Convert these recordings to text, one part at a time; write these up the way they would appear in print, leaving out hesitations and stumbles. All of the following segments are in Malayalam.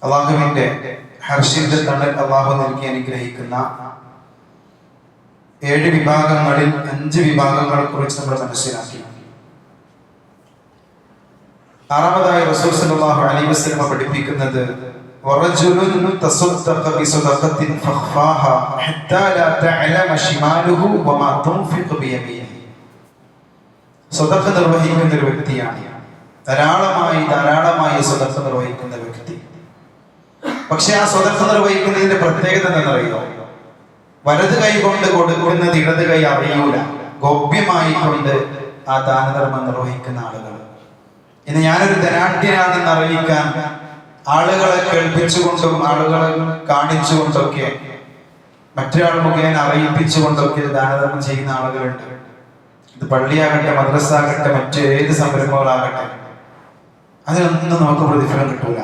അള്ളാഹുവിന്റെ ഹർഷിന്റെ തണൽ അള്ളാഹു നൽകി അനുഗ്രഹിക്കുന്ന 7 വിഭാഗങ്ങളിൽ 5 വിഭാഗങ്ങളെ കുറിച്ച് നമ്മൾ മനസ്സിലാക്കി. ആറാമതായി റസൂൽ സല്ലല്ലാഹു അലൈഹി വസല്ലം പഠിപ്പിക്കുന്നത് വറജുലുൻ തസദ്ദഖ ബിസദഖത്തിൻ ഫഖഫാഹ ഹത്താ ലാ തഅലമ ശിമാലുഹു വമാ തുൻഫിഖു ബിയമീനിഹി. സദഖ നിർവഹിക്കുന്ന ഒരു വ്യക്തിയാണ്, ധാരാളമായി സദഖ നിർവഹിക്കുന്ന വ്യക്തി. പക്ഷെ ആ സദഖ നിർവഹിക്കുന്നതിന്റെ പ്രത്യേകത എന്താണെന്നറിയോ? വലത് കൈ കൊണ്ട് കൊടുക്കുന്നത് ഇടത് കൈ അറിയൂല. ഗോപ്യമായി കൊണ്ട് ആ ദാനധർമ്മം നിർവഹിക്കുന്ന ആളുകൾ. ഇന്ന് ഞാനൊരു ധനാഢ്യനാണെന്ന് അറിയിക്കാൻ ആളുകളെ കേൾപ്പിച്ചുകൊണ്ടും ആളുകളെ കാണിച്ചുകൊണ്ടൊക്കെ മറ്റൊരാൾ മുഖേന അറിയിപ്പിച്ചുകൊണ്ടൊക്കെ ദാനധർമ്മം ചെയ്യുന്ന ആളുകളുണ്ട്. ഇത് പള്ളിയാകട്ടെ, മദ്രസ ആകട്ടെ, മറ്റേത് സംരംഭങ്ങളാകട്ടെ, അതിനൊന്നും നമുക്ക് പ്രതിഫലം കിട്ടൂല.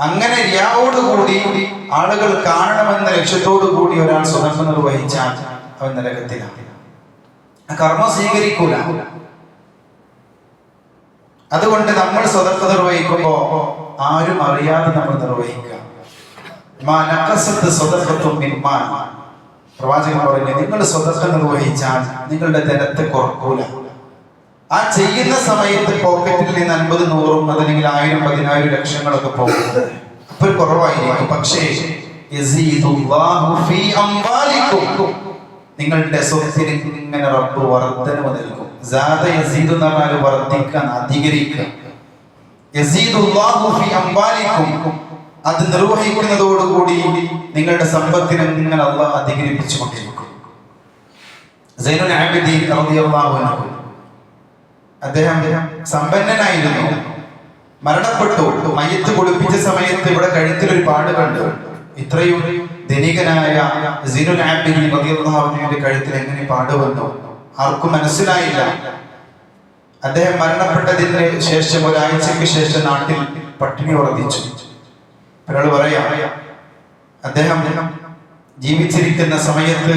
അങ്ങനെ റിയാവോടുകൂടി ആളുകൾ കാണണമെന്ന ലക്ഷ്യത്തോടു കൂടി ഒരാൾ സ്വതന്ത്ര നിർവഹിച്ചാൽ അവൻ നരകത്തിലാണ്. കർമ്മം സ്വീകരിക്കൂല. അതുകൊണ്ട് നമ്മൾ സ്വതന്ത്ര നിർവഹിക്കുമ്പോ ആരും അറിയാതെ നമ്മൾ നിർവഹിക്കുക. പ്രവാചകൻ പറഞ്ഞു, നിങ്ങൾ സ്വതന്ത്ര നിർവഹിച്ചാൽ നിങ്ങളുടെ ധനത്തെ കുറക്കൂല. ആ ചെയ്യുന്ന സമയത്ത് പോക്കറ്റിൽ നിന്ന് 50, 100 അതല്ലെങ്കിൽ 1000, 10,000 ലക്ഷങ്ങളൊക്കെ പോകുന്നത് അപ്പോൾ കുറവായിരിക്കും. പക്ഷേ നിങ്ങളുടെ സ്വത്തിന് ഇങ്ങനെ റബ്ബ് വർദ്ധനവ് നൽകും. വർദ്ധിക്കാൻ, അധികരിക്കുക. അത് നിർവഹിക്കുന്നതോടുകൂടി നിങ്ങളുടെ സമ്പത്തിനെ ഇങ്ങനെ അല്ലാഹ് അധികരിപ്പിച്ചു കൊണ്ടിരിക്കും. സൈനുൽ ആബിദീൻ റളിയല്ലാഹു അൻഹു, അദ്ദേഹം സമ്പന്നനായിരുന്നു, മരണപ്പെട്ടു. മയ്യത്ത് കുളിപ്പിച്ച സമയത്ത് ഇവിടെ കഴുത്തിൽ ഒരു പാട് കണ്ടു. ഇത്രയും ധനികനായ സൈനുൽ ആബിദീൻ റളിയല്ലാഹു അൻഹുവിന്റെ കഴുത്തിൽ എങ്ങനെ പാട് വന്നു? ആർക്കും മനസ്സിലായില്ല. അദ്ദേഹം മരണപ്പെട്ടതിന് ശേഷം ഒരാഴ്ചയ്ക്ക് ശേഷം നാട്ടിൽ പട്ടിണി വർദ്ധിച്ചു. ഒരാൾ പറയാം, അദ്ദേഹം ജീവിച്ചിരിക്കുന്ന സമയത്ത്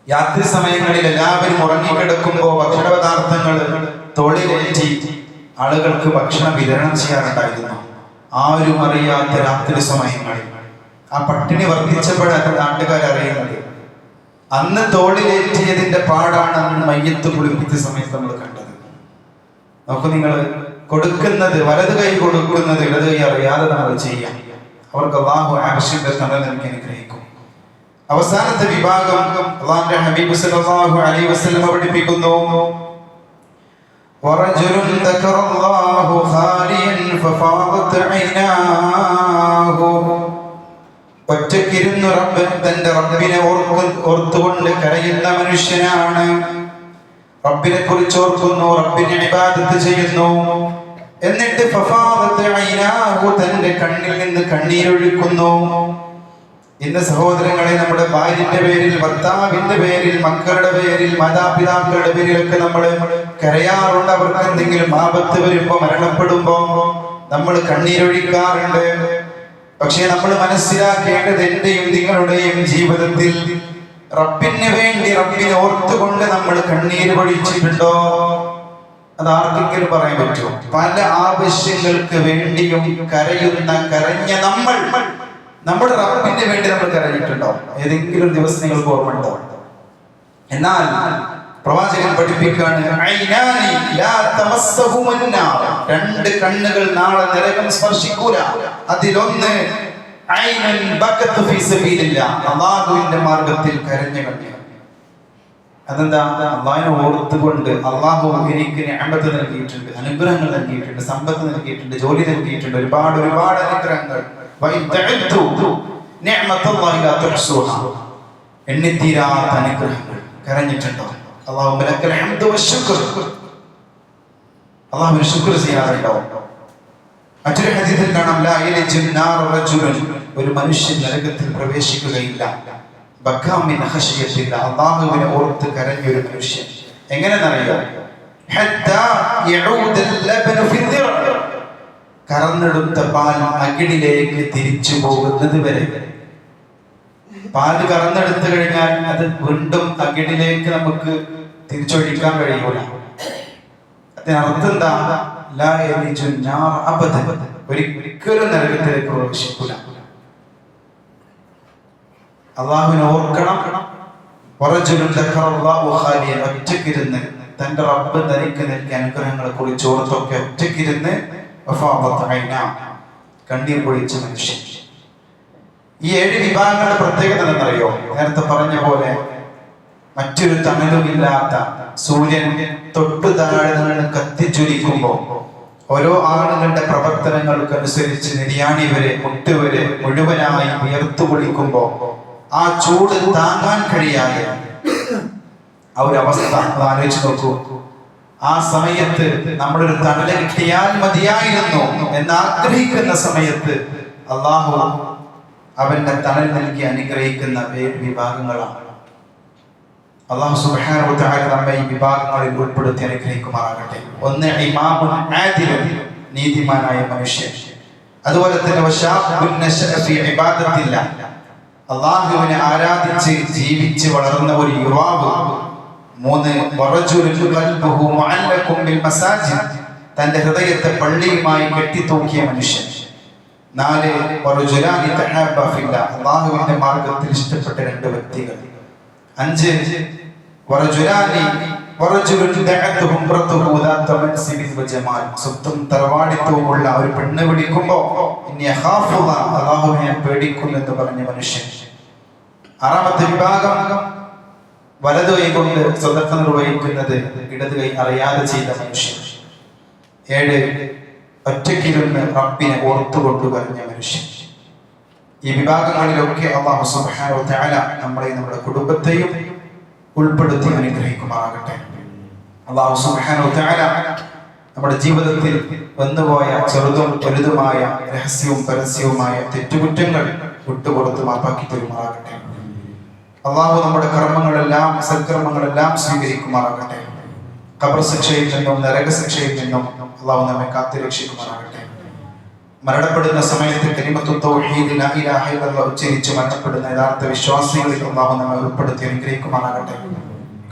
രാത്രി സമയങ്ങളിൽ എല്ലാവരും ഉറങ്ങിക്കിടക്കുമ്പോൾ ഭക്ഷണ പദാർത്ഥങ്ങൾ തോളിലേറ്റി ആളുകൾക്ക് ഭക്ഷണം വിതരണം ചെയ്യാറുണ്ടായിരുന്നു. ആരും അറിയാത്ത രാത്രി സമയങ്ങളിൽ ആ പട്ടിണി വർദ്ധിച്ചപ്പോഴാണ് നാട്ടുകാരറിയുന്നത്. അന്ന് തോളിലേറ്റിയതിന്റെ പാടാണ് അന്ന് മയ്യത്ത് കുളിപ്പിച്ച സമയത്ത് നമ്മൾ കണ്ടത്. നോക്കൂ, നിങ്ങൾ കൊടുക്കുന്നത്, വലത് കൈ കൊടുക്കുന്നത് ഇടത് കൈ അറിയാതെ നമ്മൾ ചെയ്യാം. അവർക്ക് അല്ലാഹു ആവശ്യത്തെ തണൽ നൽകി അനുഗ്രഹിക്കും. അവസാനത്തെ വിഭാഗം അല്ലാഹുവിന്റെ ഹബീബ് സല്ലല്ലാഹു അലൈഹി വസല്ലം പഠിപ്പിക്കുന്നു, വറജുലുൻ ദക്കറല്ലാഹു ഖാലിയൻ ഫഫാദത് ഐനാഹു. ഒറ്റയ്ക്കിരുന്ന് തന്റെ റബ്ബിനെ ഓർത്തുകൊണ്ട് കരയുന്ന മനുഷ്യനാണ്. റബ്ബിനെ കുറിച്ച് ഓർക്കുന്നു, റബ്ബിനെ ഇബാദത്ത് ചെയ്യുന്നു. എന്നിട്ട് ഫഫാദത് ഐനാഹു, തന്റെ കണ്ണിൽ നിന്ന് കണ്ണീരൊഴുക്കുന്നു. ഇന്ന് സഹോദരങ്ങളെ, നമ്മുടെ ഭാര്യന്റെ പേരിൽ, ഭർത്താവിന്റെ പേരിൽ, മക്കളുടെ പേരിൽ, മാതാപിതാക്കളുടെ പേരിലൊക്കെ നമ്മൾ കരയാറുണ്ട്. അവർക്ക് എന്തെങ്കിലും ആപത്ത് വരുമ്പോ, മരണപ്പെടുമ്പോ നമ്മൾ കണ്ണീരൊഴിക്കാറുണ്ട്. പക്ഷെ നമ്മൾ മനസ്സിലാക്കേണ്ടത്, എന്റെയും നിങ്ങളുടെയും ജീവിതത്തിൽ റബ്ബിന് വേണ്ടി, റബ്ബിനെ ഓർത്തുകൊണ്ട് നമ്മൾ കണ്ണീര് പൊഴിച്ചിട്ടുണ്ടോ? അത് ആർക്കെങ്കിലും പറയാൻ പറ്റുമോ? പല ആവശ്യങ്ങൾക്ക് വേണ്ടിയും കരഞ്ഞ നമ്മൾ നമ്മുടെ റബ്ബിന് വേണ്ടി നമ്മൾ കരഞ്ഞിട്ടുണ്ടോ? ഏതെങ്കിലും ദിവസം നിങ്ങൾക്ക് ഓർമ്മ ഉണ്ടോ? എന്നാൽ പ്രവാചകൻ പഠിപ്പിക്കാണ്, 2 കണ്ണുകൾ നാളെ നരകം സ്പർശിക്കൂല. അതിലൊന്ന് അല്ലാഹുവിന്റെ മാർഗത്തിൽ കരഞ്ഞ കണ്ണുകൾ. അതെന്താ? അല്ലാഹുവിനെ ഓർത്തുകൊണ്ട്, അല്ലാഹു എനിക്ക് നിഅമത്ത് നൽകിയിട്ടുണ്ട്, അനുഗ്രഹങ്ങൾ നൽകിയിട്ടുണ്ട്, സമ്പത്ത് നൽകിയിട്ടുണ്ട്, ജോലി നൽകിയിട്ടുണ്ട്, ഒരുപാട് അനുഗ്രഹങ്ങൾ. എണ്ണിത്തീരാത്ത അനുഗ്രഹങ്ങൾ. കരഞ്ഞിട്ടുണ്ടോ? അല്ലാഹുവിന് ശുക്ർ ചെയ്യാറുണ്ടോ? മറ്റൊരു ഹദീസിൽ കാണാം, ഒരു മനുഷ്യൻ നരകത്തിൽ പ്രവേശിക്കുകയില്ല. അല്ലാഹുവിനെ ഓർത്ത് കരഞ്ഞൊരു മനുഷ്യൻ. എങ്ങനെയെന്നറിയാം? കറന്നെടുത്ത പാൽ അകിടിലേക്ക് തിരിച്ചു പോകുന്നത് വരെ. പാല് കറന്നെടുത്തു കഴിഞ്ഞാൽ അത് വീണ്ടും അകിടിലേക്ക് നമുക്ക് തിരിച്ചൊഴിക്കാൻ കഴിയൂല. അതിനർത്ഥം എന്താ? ലാ യലിജു നാർ അബദൻ, ഒരിക്കലും നരകത്തിലേക്ക് പ്രവേശിക്കില്ല. അല്ലാഹുവിനെ ഓർക്കണം. വറജുലുൻ ദക്കറല്ലാഹു ഖാലിയൻ, ഒറ്റയ്ക്കിരുന്ന് തന്റെ റബ്ബ് തനിക്ക് നൽകിയ അനുഗ്രഹങ്ങളെ കുറിച്ച് ഓർത്തൊക്കെ ഒറ്റയ്ക്കിരുന്ന് കണ്ണീർ പൊഴിച്ച മനുഷ്യൻ. ഈ 7 വിഭാഗങ്ങളുടെ പ്രത്യേകത എന്നറിയോ? നേരത്തെ പറഞ്ഞ പോലെ മറ്റൊരു തണലുമില്ലാത്ത സൂര്യൻ തൊട്ടു താഴെ നിന്ന് കത്തിച്ചൊലിക്കുമ്പോൾ ഓരോ ആളുകളുടെ പ്രവർത്തനങ്ങൾക്കനുസരിച്ച് നിര്യാണി വരെ മുട്ടുവരെ മുഴുവനായി ഉയർത്തു പൊളിക്കുമ്പോ ആ ചൂട് താങ്ങാൻ കഴിയാതെ ആ ഒരു അവസ്ഥ ആലോചിച്ച് നോക്കൂ. ആ സമയത്ത് നമ്മളൊരു തണല് കിട്ടിയാൽ മതിയായിരുന്നു എന്ന് ആഗ്രഹിക്കുന്ന സമയത്ത് അള്ളാഹു അവന്റെ തണൽ നൽകി അനുഗ്രഹിക്കുന്ന 7 വിഭാഗങ്ങളാണ്. അള്ളാഹു സുബ്ഹാനഹു വ തആല നമ്മെ ഈ വിഭാഗങ്ങളിൽ ഉൾപ്പെടുത്തി അനുഗ്രഹിക്കുമാറാകട്ടെ. ഒന്ന് ഇമാമുൻ ആദിലുൻ, നീതിമാനായ മനുഷ്യൻ. അതുപോലെ തന്നെ വശാബുൻ നശഅ ഫീ ഇബാദത്തില്ലാ, അള്ളാഹുവിനെ ആരാധിച്ച് ജീവിച്ച് വളർന്ന ഒരു യുവാവ്. 3 വറജുലുൻ ഖൽബുഹു മുഅല്ലഖുൻ ബിൽ മസാജിദ്, തന്റെ ഹൃദയത്തെ പള്ളിയുമായി കെട്ടിത്തൂക്കിയ മനുഷ്യൻ. 4 വറജുലാനി തഹബ്ബ ഫില്ലാ, അള്ളാഹുവിന്റെ മാർഗ്ഗത്തിൽ ഇഷ്ടപ്പെട്ട 2 വ്യക്തികൾ. 5 വറജുലാനി വറജുലുൻ ദഅതുഹു ഇംറതുഹു ദാത മൻസിബിൻ വജമാൽ, സ്വത്തും തറവാടിത്തവുമുള്ള ഒരു പെണ്ണ് വിളിക്കുമ്പോൾ ഇനി ഖാഫുല്ലാ, അള്ളാഹുവിനെ പേടിക്കുന്നു എന്ന് പറഞ്ഞ മനുഷ്യൻ. 6ാമത്തെ വിഭാഗം വലതു കൈ കൊണ്ട് സ്വതക്ക നിർവഹിക്കുന്നത് ഇടത് കൈ അറിയാതെ ചെയ്ത മനുഷ്യൻ. 7 ഒറ്റയ്ക്കിരുന്ന് റബ്ബിനെ ഓർത്തുകൊണ്ട് കരഞ്ഞ മനുഷ്യൻ. ഈ വിഭാഗങ്ങളിലൊക്കെ അല്ലാഹു സുബ്ഹാനഹു വ തആല നമ്മളെയും നമ്മുടെ കുടുംബത്തെയും ഉൾപ്പെടുത്തി അനുഗ്രഹിക്കുമാറാകട്ടെ. അല്ലാഹു സുബ്ഹാനഹു വ തആല നമ്മുടെ ജീവിതത്തിൽ വന്നുപോയ ചെറുതും വലുതുമായ രഹസ്യവും പരസ്യവുമായ തെറ്റുകുറ്റങ്ങൾ വിട്ടുപുറത്ത് മാപ്പാക്കി തരുമാറാകട്ടെ. അള്ളാഹു നമ്മുടെ കർമ്മങ്ങളെല്ലാം സൽക്കർമ്മങ്ങളെല്ലാം സ്വീകരിക്കുമാറാകട്ടെ. ഖബർ ശിക്ഷയിൽ നിന്നും നരകശിക്ഷയിൽ നിന്നും അള്ളാഹു നമ്മെ കാത്തുരക്ഷിക്കുമാറാകട്ടെ. മരണപ്പെടുന്ന സമയത്ത് കലിമത്തു തൗഹീദ് ലാ ഇലാഹ ഇല്ലല്ലാഹ് ഉച്ചരിച്ച് മരണപ്പെടുന്ന യഥാർത്ഥ വിശ്വാസികളിൽ അള്ളാഹു നമ്മെ ഉൾപ്പെടുത്തി അനുഗ്രഹിക്കുമാറാകട്ടെ.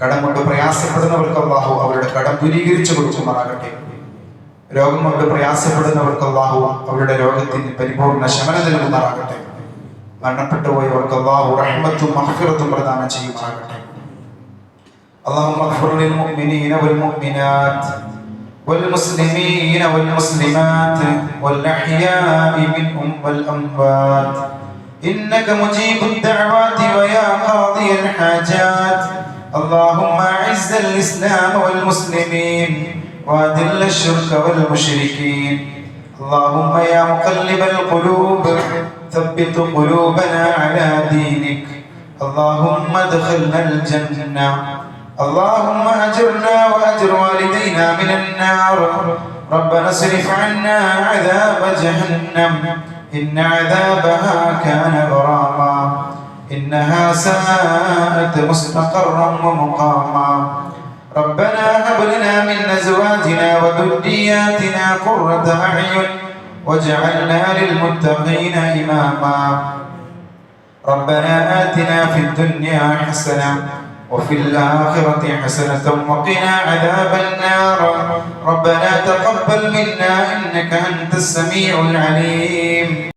കടം കൊണ്ട് പ്രയാസപ്പെടുന്നവർക്ക് അള്ളാഹു അവരുടെ കടം ദൂരീകരിച്ചു കൊടുക്കുമാറാകട്ടെ. രോഗം കൊണ്ട് പ്രയാസപ്പെടുന്നവർക്ക് അള്ളാഹു അവരുടെ രോഗത്തിന് പരിപൂർണ്ണ ശമനം നൽകുമാറാകട്ടെ. മരണപ്പെട്ടു പോയവർക്ക് അല്ലാഹു റഹ്മത്തും മഗ്ഫിറത്തും പ്രദാനം ചെയ്യുമാറാകട്ടെ. اللهم اغفر للمؤمنين والمؤمنات والمسلمين والمسلمات والأحياء منهم والأموات إنك مجيب الدعوات ويا قاضي الحاجات. اللهم أعز الإسلام والمسلمين وأذل الشرك والمشركين. اللهم يا مقلب القلوب ثبت قلوبنا على دينك. اللهم ادخلنا الجنة. اللهم أجرنا وأجر والدينا من النار. ربنا اصرف عنا عذاب جهنم إن عذابها كان غراما إنها ساءت مستقرا ومقاما. ربنا هب لنا من أزواجنا وذرياتنا قرة أعين واجعلنا للمتقين إماما. ربنا آتنا في الدنيا حسنة وفي الآخرة حسنة وقنا عذاب النار. ربنا تقبل منا إنك أنت السميع العليم.